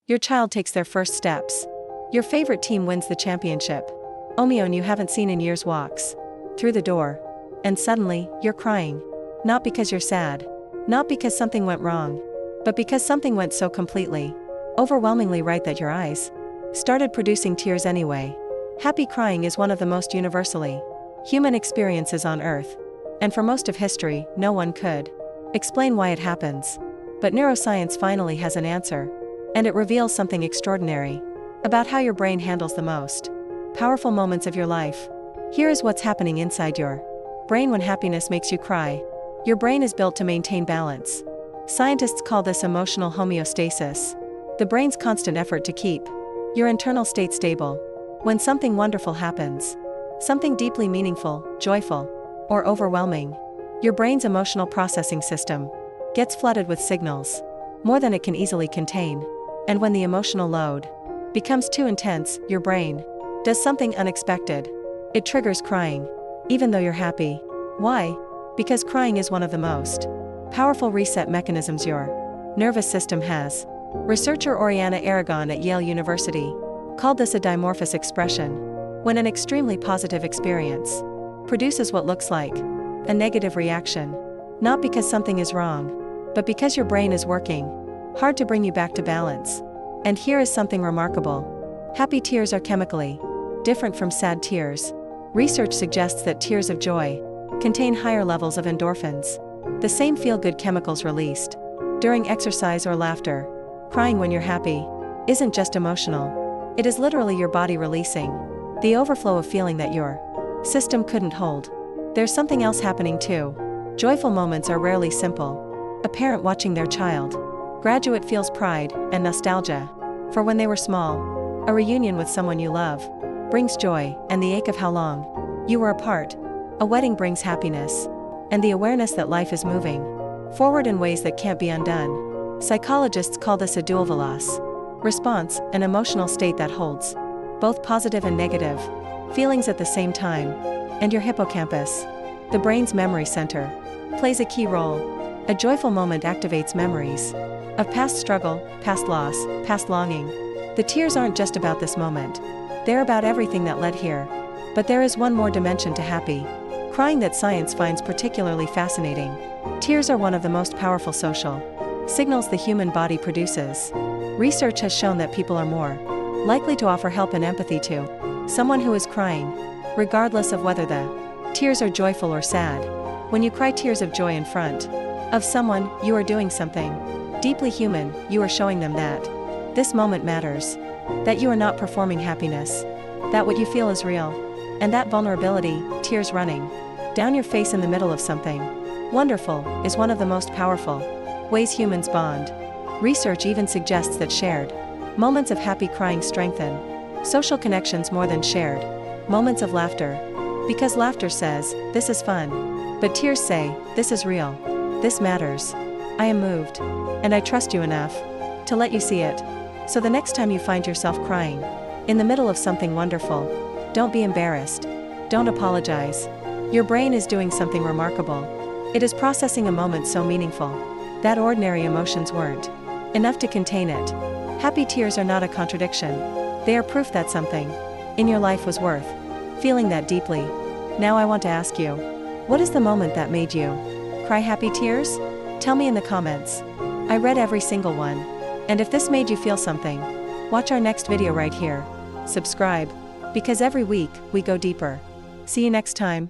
Your child takes their first steps. Your favorite team wins the championship. Omion you haven't seen in years walks through the door. And suddenly, you're crying. Not because you're sad. Not because something went wrong. But because something went so completely, overwhelmingly right that your eyes started producing tears anyway. Happy crying is one of the most universally human experiences on Earth. And for most of history, no one could explain why it happens. But neuroscience finally has an answer. And it reveals something extraordinary about how your brain handles the most powerful moments of your life. Here is what's happening inside your brain when happiness makes you cry. Your brain is built to maintain balance. Scientists call this emotional homeostasis, the brain's constant effort to keep your internal state stable. When something wonderful happens, something deeply meaningful, joyful, or overwhelming, your brain's emotional processing system gets flooded with signals, more than it can easily contain. And when the emotional load becomes too intense, your brain does something unexpected. It triggers crying, even though you're happy. Why? Because crying is one of the most powerful reset mechanisms your nervous system has. Researcher Oriana Aragon at Yale University called this a dimorphous expression. When an extremely positive experience produces what looks like a negative reaction, not because something is wrong, but because your brain is working hard to bring you back to balance. And here is something remarkable. Happy tears are chemically different from sad tears. Research suggests that tears of joy contain higher levels of endorphins, the same feel-good chemicals released during exercise or laughter. Crying when you're happy isn't just emotional. It is literally your body releasing the overflow of feeling that your system couldn't hold. There's something else happening too. Joyful moments are rarely simple. A parent watching their child graduate feels pride and nostalgia for when they were small. A reunion with someone you love brings joy and the ache of how long you were apart. A wedding brings happiness and the awareness that life is moving forward in ways that can't be undone. Psychologists call this a dual veloce response, an emotional state that holds both positive and negative feelings at the same time. And your hippocampus, the brain's memory center, plays a key role. A joyful moment activates memories of past struggle, past loss, past longing. The tears aren't just about this moment. They're about everything that led here. But there is one more dimension to happy crying that science finds particularly fascinating. Tears are one of the most powerful social signals the human body produces. Research has shown that people are more likely to offer help and empathy to someone who is crying, regardless of whether the tears are joyful or sad. When you cry tears of joy in front of someone, you are doing something deeply human. You are showing them that this moment matters, that you are not performing happiness, that what you feel is real. And that vulnerability, tears running down your face in the middle of something wonderful, is one of the most powerful ways humans bond. Research even suggests that shared moments of happy crying strengthen social connections more than shared moments of laughter. Because laughter says, this is fun. But tears say, this is real. This matters. I am moved. And I trust you enough to let you see it. So the next time you find yourself crying in the middle of something wonderful, don't be embarrassed. Don't apologize. Your brain is doing something remarkable. It is processing a moment so meaningful that ordinary emotions weren't enough to contain it. Happy tears are not a contradiction. They are proof that something in your life was worth feeling that deeply. Now I want to ask you, what is the moment that made you cry happy tears? Tell me in the comments. I read every single one. And if this made you feel something, watch our next video right here. Subscribe, because every week we go deeper. See you next time.